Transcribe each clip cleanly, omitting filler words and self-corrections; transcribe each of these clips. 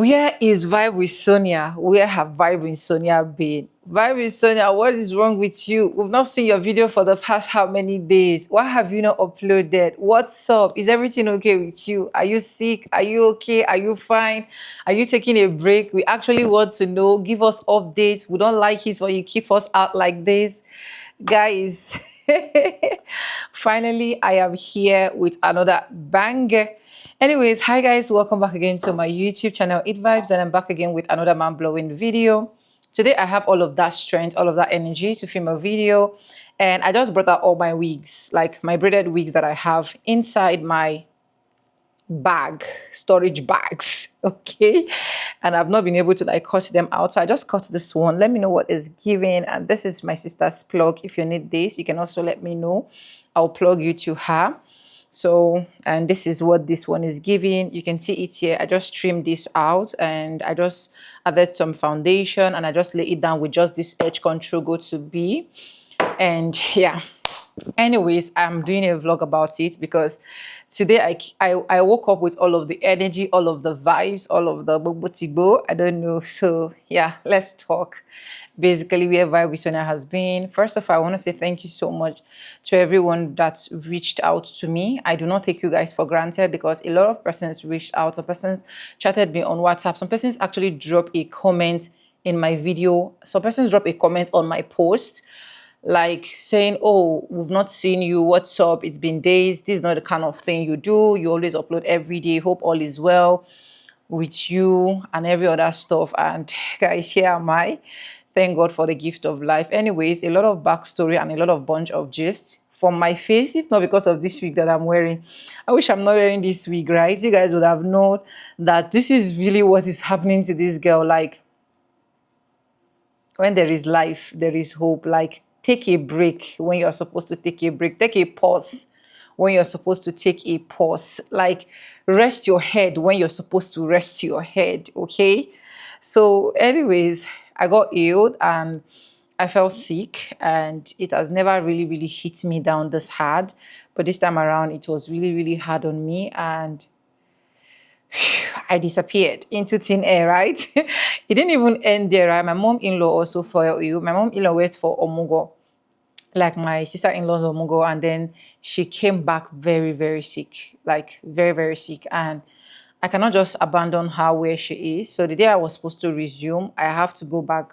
Where is Vibe with Sonia? Where have Vibe with Sonia been? Vibe with Sonia, what is wrong with you? We've not seen your video for the past how many days? Why have you not uploaded? What's up? Is everything okay with you? Are you sick? Are you okay? Are you fine? Are you taking a break? We actually want to know. Give us updates. We don't like it when you keep us out like this. Guys, finally, I am here with another banger. Anyways, hi guys, welcome back again to my YouTube channel, It Vibes, and I'm back again with another mind-blowing video. Today, I have all of that strength, all of that energy to film a video, and I just brought out all my wigs, like my braided wigs that I have inside my storage bags. Okay, and I've not been able to like cut them out, so I just cut this one. Let me know what is giving. And this is my sister's plug. If you need this, you can also let me know. I'll plug you to her. So, and this is what this one is giving. You can see it here. I just trimmed this out and I just added some foundation and I just lay it down with just this edge control go to be. And yeah, anyways, I'm doing a vlog about it because today I woke up with all of the energy, all of the vibes, all of the bobotibo. I don't know. So yeah, let's talk basically where Vibe with Sonia has been. First of all, I want to say thank you so much to everyone that's reached out to me. I do not take you guys for granted because a lot of persons reached out. Some persons chatted me on WhatsApp. Some persons actually dropped a comment in my video. Some persons dropped a comment on my post, like saying, oh, we've not seen you, what's up, it's been days, this is not the kind of thing you do, you always upload every day, hope all is well with you and every other stuff. And guys, here am I. Thank God for the gift of life. Anyways, a lot of backstory and a lot of bunch of gist from my face, if not because of this wig that I'm wearing. I wish I'm not wearing this wig, right? You guys would have known that this is really what is happening to this girl. Like, when there is life, there is hope. Like, take a break when you're supposed to take a break. Take a pause when you're supposed to take a pause. Like, rest your head when you're supposed to rest your head, okay? So anyways, I got ill and I felt sick, and it has never really hit me down this hard. But this time around, it was really hard on me, and I disappeared into thin air, right? It didn't even end there, right? My mom-in-law also fell ill. My mom-in-law went for Omugo, like my sister-in-law's Omugo, and then she came back very sick, like very sick. And I cannot just abandon her where she is. So the day I was supposed to resume, I have to go back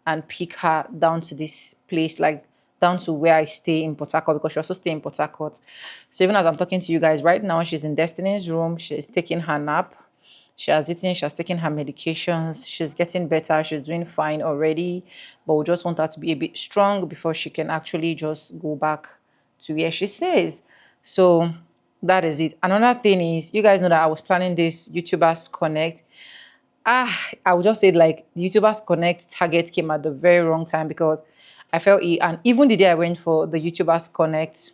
and pick her down to this place, like down to where I stay in Port Harcourt, because she also stay in Port Harcourt. So even as I'm talking to you guys right now, she's in Destiny's room. She's taking her nap. She has eaten, she has taken her medications. She's getting better. She's doing fine already. But we just want her to be a bit strong before she can actually just go back to where she stays. So that is it. Another thing is, you guys know that I was planning this YouTubers Connect. I would just say, like, the YouTubers Connect target came at the very wrong time because I felt ill. And even the day I went for the YouTubers Connect,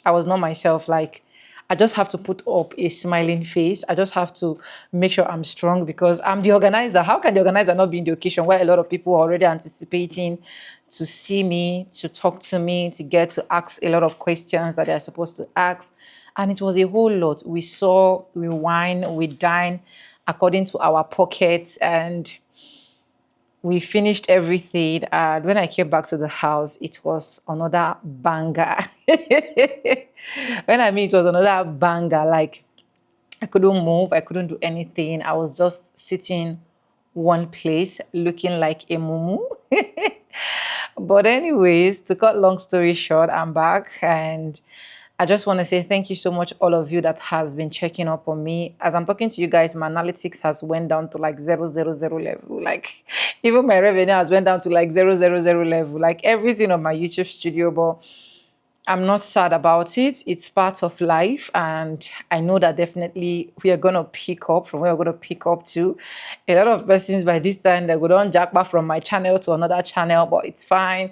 I was not myself. Like, I just have to put up a smiling face. I just have to make sure I'm strong because I'm the organizer. How can the organizer not be in the occasion where a lot of people are already anticipating to see me, to talk to me, to get to ask a lot of questions that they're supposed to ask? And it was a whole lot. We saw, we wine, we dine according to our pockets, and we finished everything. And when I came back to the house, it was another banger. When I mean it was another banger, like, I couldn't move, I couldn't do anything. I was just sitting one place looking like a mumu. But anyways, to cut long story short, I'm back, and I just want to say thank you so much, all of you that has been checking up on me. As I'm talking to you guys, my analytics has went down to like 000 level. Like, even my revenue has went down to like 000 level. Like, everything on my YouTube studio. But I'm not sad about it. It's part of life, and I know that definitely we are gonna pick up from where we're gonna pick up to. A lot of persons by this time, they go down jack back from my channel to another channel, but it's fine.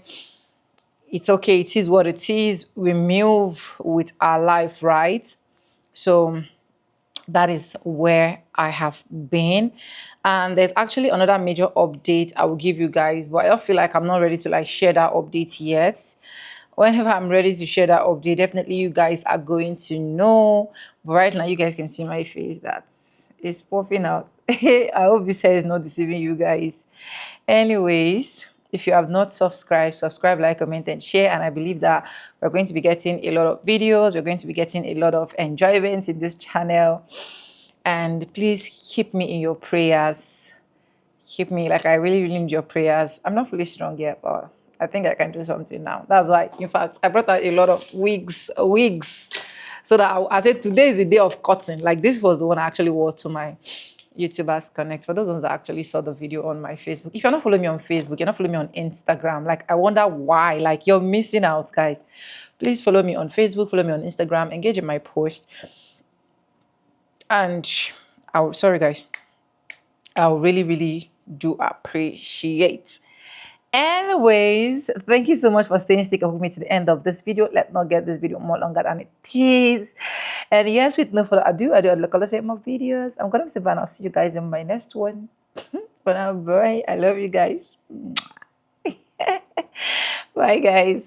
It's okay. It is what it is. We move with our life, right? So that is where I have been. And there's actually another major update I will give you guys, but I don't feel like I'm not ready to like share that update yet. Whenever I'm ready to share that update, definitely you guys are going to know. But right now, you guys can see my face. That's It's popping out. I hope this hair is not deceiving you guys. Anyways, if you have not subscribed, subscribe, like, comment, and share. And I believe that we're going to be getting a lot of videos. We're going to be getting a lot of enjoyment in this channel. And please keep me in your prayers. Keep me, like, I really, really need your prayers. I'm not fully strong yet, but I think I can do something now. That's why, in fact, I brought out a lot of wigs. So that I said today is the day of cutting. Like, this was the one I actually wore to my YouTubers Connect. For those ones that actually saw the video on my Facebook. If you're not following me on Facebook, you're not following me on Instagram. Like, I wonder why. Like, you're missing out, guys. Please follow me on Facebook, follow me on Instagram, engage in my post. And sorry guys, I'll really, really do appreciate. Anyways, thank you so much for staying stick with me to the end of this video. Let's not get this video more longer than it is. And yes, with no further ado, I do look at the same more videos. I'm gonna say bye and I'll see you guys in my next one. For now, bye. I love you guys. Bye guys.